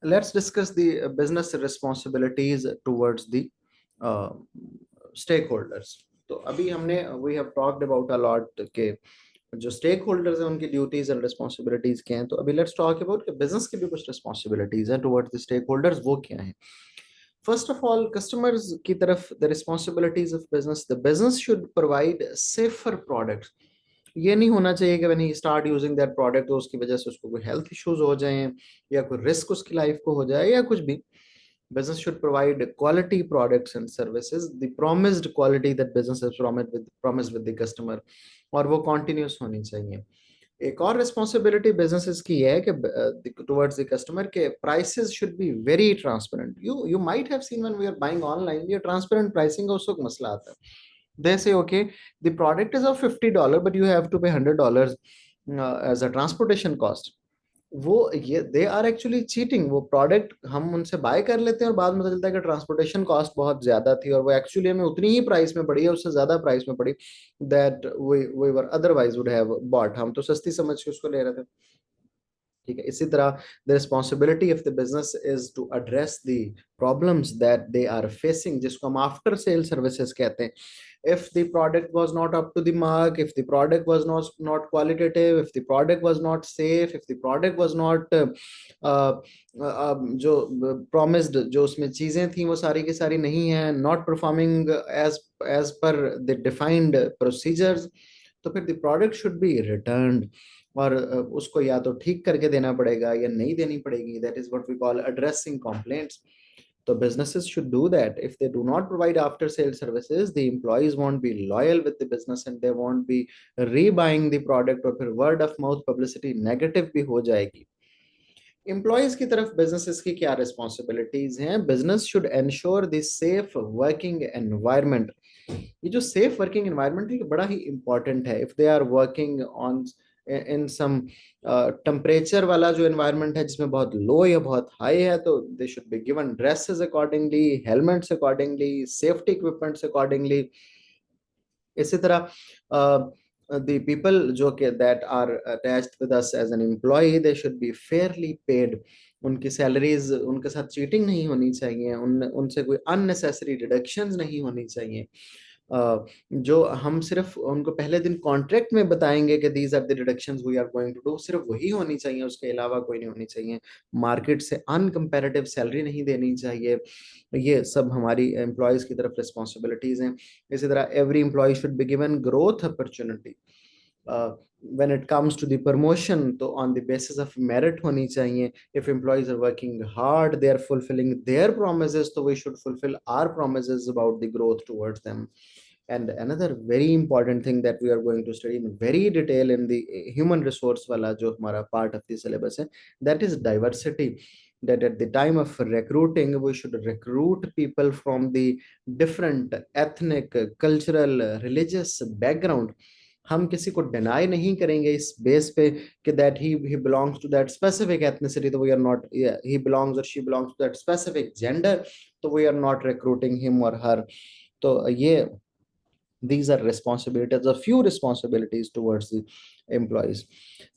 let's discuss the business responsibilities towards the uh, stakeholders. तो अभी हमने we have talked about a lot के जो स्टेक होल्डर्स हैं उनकी ड्यूटीज एंड रिस्पॉन्सिबिलिटीज क्या हैं, तो अभी लेट्स टॉक अबाउट कि बिजनेस की भी कुछ रिस्पॉन्सिबिलिटीज हैं टुवर्ड्स द स्टेक होल्डर्स, वो क्या हैं. फर्स्ट ऑफ ऑल, कस्टमर्स की तरफ the responsibilities of business, the business should provide safer products. ये नहीं होना चाहिए कि when he start using that product तो उसकी वजह से उसको कोई हेल्थ इश्यूज हो जाएं या कोई रिस्क उसकी लाइफ को हो जाए या कुछ भी. Business should provide quality products and services, the promised quality that business has promised with the customer, और वो continuous होनी चाहिए. एक और रिस्पॉन्सिबिलिटी बिजनेसेस की है कि टुवर्ड्स द कस्टमर के prices should be very transparent. You might have seen when we are buying online, ये ट्रांसपेरेंट प्राइसिंग का उस वक्त मसला आता है. They say okay, the product is of $50 but you have to pay $100 as a transportation cost. वो ये they are actually cheating. वो प्रोडक्ट हम उनसे बाय कर लेते हैं और बाद में पता चलता है कि ट्रांसपोर्टेशन कॉस्ट बहुत ज्यादा थी और वो एक्चुअली हमें उतनी ही प्राइस में पड़ी है, उससे ज्यादा प्राइस में पड़ी that we were otherwise would have bought. हम तो सस्ती समझ के उसको ले रहे थे. ठीक है, इसी तरह the responsibility of the business is to address the problems that they are facing, जिसको हम आफ्टर सेल सर्विसेज कहते हैं. If the product was not up to the mark, if the product was not qualitative, if the product was not safe, if the product was not uh, जो promised, जो उसमें चीजें थी वो सारी की सारी नहीं है, not performing as per the defined procedures, तो फिर the product should be returned और उसको या तो ठीक करके देना पड़ेगा या नहीं देनी पड़ेगी. That is what we call addressing complaints. So businesses should do that. If they do not provide after sale services, the employees won't be loyal with the business and they won't be rebuying the product, और फिर word of mouth publicity negative भी हो जाएगी. Employees की तरफ businesses की क्या responsibilities हैं? Business should ensure the safe working environment. ये जो safe working environment है ये बड़ा ही important है. If they are working on in some temperature वाला जो एनवायरनमेंट है जिसमें बहुत लो या बहुत हाई है, तो they should be given dresses accordingly, helmets accordingly, safety equipments accordingly. इसी तरह the people जो के that are attached with us as an employee, they should be fairly paid. उनकी सैलरीज, उनके साथ चीटिंग नहीं होनी चाहिए, उनसे कोई अननेसेसरी डिडक्शंस नहीं होनी चाहिए. जो हम सिर्फ उनको पहले दिन कॉन्ट्रैक्ट में बताएंगे कि these are the deductions we are going to do, सिर्फ वही होनी चाहिए, उसके अलावा कोई नहीं होनी चाहिए. मार्केट से अनकम्पेरेटिव सैलरी नहीं देनी चाहिए. ये सब हमारी एम्प्लॉयज की तरफ रिस्पॉन्सिबिलिटीज हैं. इसी तरह every employee should be given growth opportunity. when it comes to the promotion, तो on the basis of merit होनी चाहिए. If employees are working hard, they are fulfilling their promises, so we should fulfill our promises about the growth towards them. And another very important thing that we are going to study in very detail in the human resource वाला जो हमारा part of the syllabus है, that is diversity. That at the time of recruiting, we should recruit people from the different ethnic, cultural, religious background. हम किसी को deny नहीं करेंगे इस बेस पे कि that he belongs to that specific ethnicity, तो we are not, he belongs और she belongs to that specific gender, तो we are not recruiting him और हर. तो ये these are responsibilities, a few responsibilities towards the employees.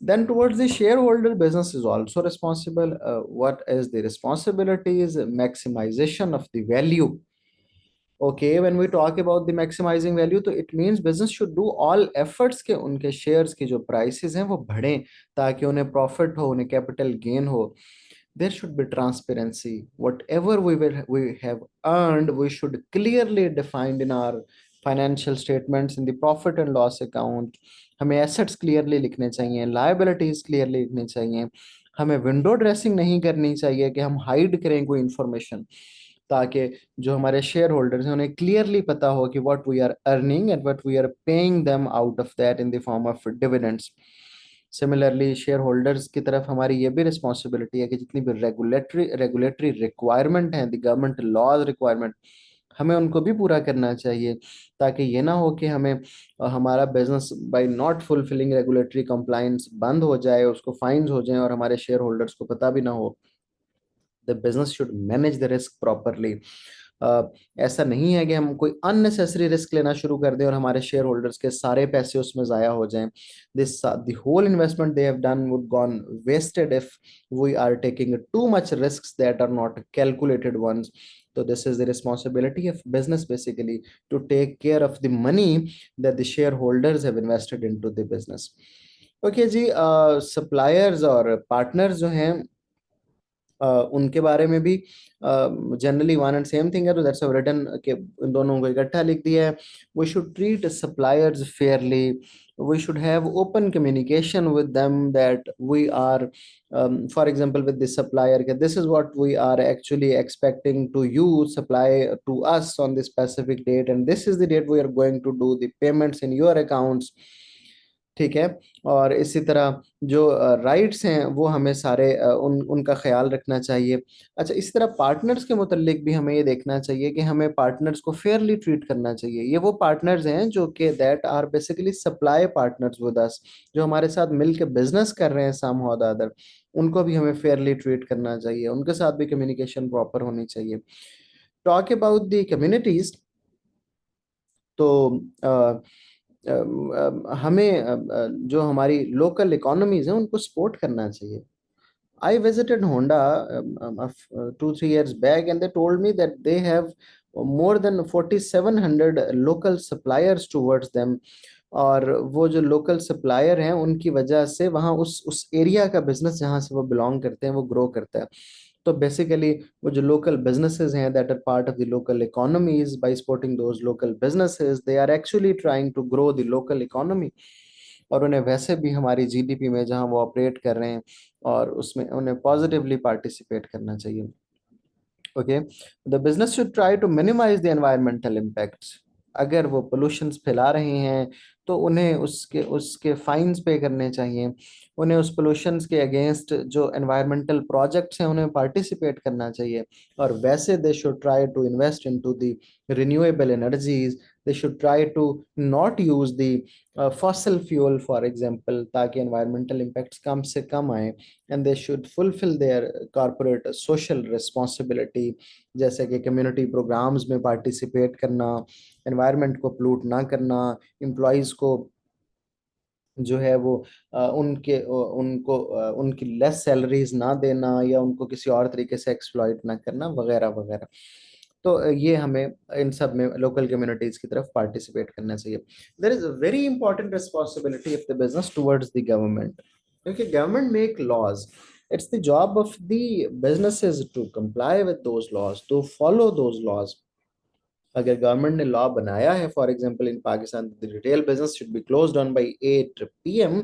Then towards the shareholder, business is also responsible. What is the responsibilities? Maximization of the value. Okay, when we talk about the maximizing value, तो it means business should do all efforts के उनके shares की जो prices हैं वो बढ़ें ताकि उन्हें profit हो, उन्हें capital gain हो. There should be transparency. Whatever we have earned, we should clearly defined in our financial statements, in the profit and loss account. हमें assets clearly लिखने चाहिए, liabilities clearly लिखने चाहिए. हमें window dressing नहीं करनी चाहिए कि हम hide करें कोई information, ताकि जो हमारे शेयर होल्डर्स हैं उन्हें क्लियरली पता हो कि what we are earning and what we are paying them out of that in the form of dividends. Similarly share holders की तरफ हमारी ये भी रिस्पॉन्सिबिलिटी है कि जितनी भी रेगुलेटरी रिक्वायरमेंट है, द गवर्नमेंट लॉज रिक्वायरमेंट, हमें उनको भी पूरा करना चाहिए, ताकि ये ना हो कि हमें हमारा business by not fulfilling regulatory compliance बंद हो जाए, उसको फाइन्स हो जाए और हमारे शेयर होल्डर्स को पता भी ना हो. The business should manage the risk properly. ऐसा नहीं है कि हम कोई अननेसेसरी रिस्क लेना शुरू कर दें और हमारे शेयर होल्डर्स के सारे पैसे उसमें ज़ाया हो जाएं. This the whole investment they have done would gone wasted if we are taking too much risks that are not calculated ones. So this is the responsibility of business basically, to take care of the money that the shareholders have invested into the business. Okay जी, suppliers और partners जो हैं उनके बारे में भी generally one and same thing है, तो दैट्स रिटन के इन दोनों को इकट्ठा लिख दिया है. We should treat suppliers fairly, we should have open communication with them that we are, for example with the supplier, okay, this is what we are actually expecting to you supply to us on this specific date, and this is the date we are going to do the payments in your accounts. ठीक है. और इसी तरह जो rights हैं वो हमें सारे उनका ख्याल रखना चाहिए. अच्छा, इसी तरह पार्टनर्स के मुतल्लिक भी हमें ये देखना चाहिए कि हमें पार्टनर्स को फेयरली ट्रीट करना चाहिए. ये वो पार्टनर्स हैं जो कि that are basically supply partners with us, जो हमारे साथ मिल के बिजनेस कर रहे हैं सम और द अदर, उनको भी हमें फेयरली ट्रीट करना चाहिए, उनके साथ भी कम्युनिकेशन प्रॉपर होनी चाहिए. टॉक अबाउट द कम्युनिटीज, तो हमें जो हमारी लोकल इकोनॉमीज हैं उनको सपोर्ट करना चाहिए. I visited Honda 2-3 years back, and they told me that they have more than 4,700 local suppliers towards them. और वो जो लोकल सप्लायर हैं उनकी वजह से वहाँ उस एरिया का बिजनेस जहाँ से वो बिलोंग करते हैं वो ग्रो करता है. तो बेसिकली वो जो लोकल बिजनेसेस हैं that are part of the local economies, by supporting those local businesses they are actually trying to grow the local economy. और उन्हें वैसे भी हमारी जीडीपी में जहां वो ऑपरेट कर रहे हैं और उसमें उन्हें पॉजिटिवली पार्टिसिपेट करना चाहिए. Okay, the business should try to minimize the environmental impacts. अगर वो पोल्यूशंस फैला रहे हैं तो उन्हें उसके उसके फाइन्स पे करने चाहिए. उन्हें उस पोल्यूशंस के अगेंस्ट जो एनवायरमेंटल प्रोजेक्ट्स हैं उन्हें पार्टिसिपेट करना चाहिए. और वैसे they should try to invest into the renewable energies. They should try to not use the fossil fuel for example, ताकि एनवायरमेंटल इम्पैक्ट्स कम से कम आए. And they should fulfil their corporate social responsibility, जैसे कि कम्युनिटी प्रोग्राम्स में participate करना, environment को पोllute ना करना, एम्प्लॉयज़ को जो है वो उनको उनकी लेस सैलरीज ना देना या उनको किसी और तरीके से एक्सप्लॉइट ना करना, वगैरह वगैरह. तो ये हमें इन सब में लोकल कम्युनिटीज की तरफ पार्टिसिपेट करना चाहिए. There is a very important responsibility of the business towards the government, क्योंकि government make laws. It's the job of the businesses to comply with those laws, to follow those laws. अगर government ने law बनाया है, for example in Pakistan the retail business should be closed on by 8 PM,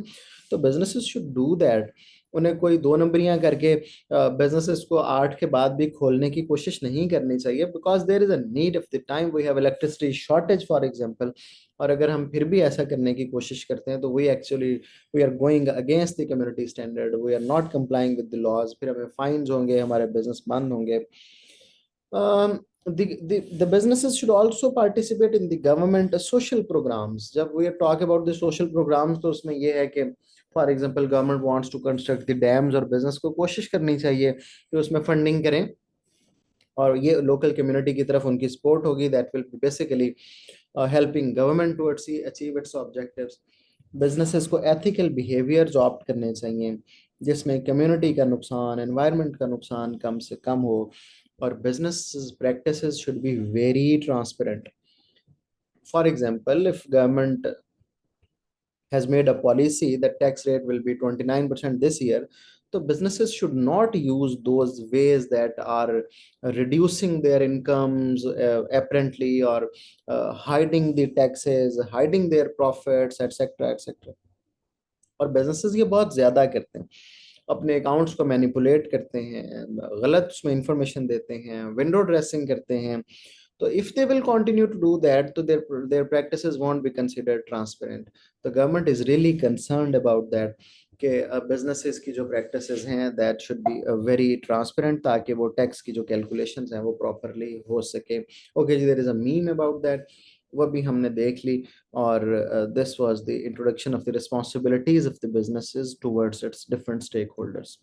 तो businesses should do that. उन्हें कोई दो नंबरियां करके businesses को 8 के बाद भी खोलने की कोशिश नहीं करनी चाहिए, because there is a need of the time. We have electricity shortage for example. और अगर हम फिर भी ऐसा करने की कोशिश करते हैं तो we are going against the community standard, we are not complying with the laws. फिर हमें फाइन्स होंगे, हमारे बिजनेस बंद होंगे. The businesses should also participate in the government social programs. जब we talk about the social programs, तो उसमें ये है कि for example government wants to construct the dams, और बिजनेस को कोशिश करनी चाहिए कि उसमें फंडिंग करें, और ये लोकल कम्युनिटी की तरफ उनकी सपोर्ट होगी. That will be basically helping government to achieve its objectives. Businesses को एथिकल बिहेवियर ऑप्ट करने चाहिए जिसमें कम्युनिटी का नुकसान, एनवायरनमेंट का नुकसान कम से कम हो. और business practices should be very transparent. For example, if government has made a policy that tax rate will be 29% this year, so businesses should not use those ways that are reducing their incomes apparently, or hiding the taxes, hiding their profits, etc etc. और businesses ये बहुत ज़्यादा करते हैं, अपने accounts को manipulate करते हैं, गलत उसमें इंफॉर्मेशन देते हैं, विंडो ड्रेसिंग करते हैं. तो if they will continue to do that, तो their practices won't be considered transparent. The government is really concerned about that कि businesses की जो practices हैं that should be very transparent, ताकि वो tax की जो calculations हैं वो properly हो सके. Okay ji, there is a meme about that, वो भी हमने देख ली. और this was the introduction of the responsibilities of the businesses towards its different stakeholders.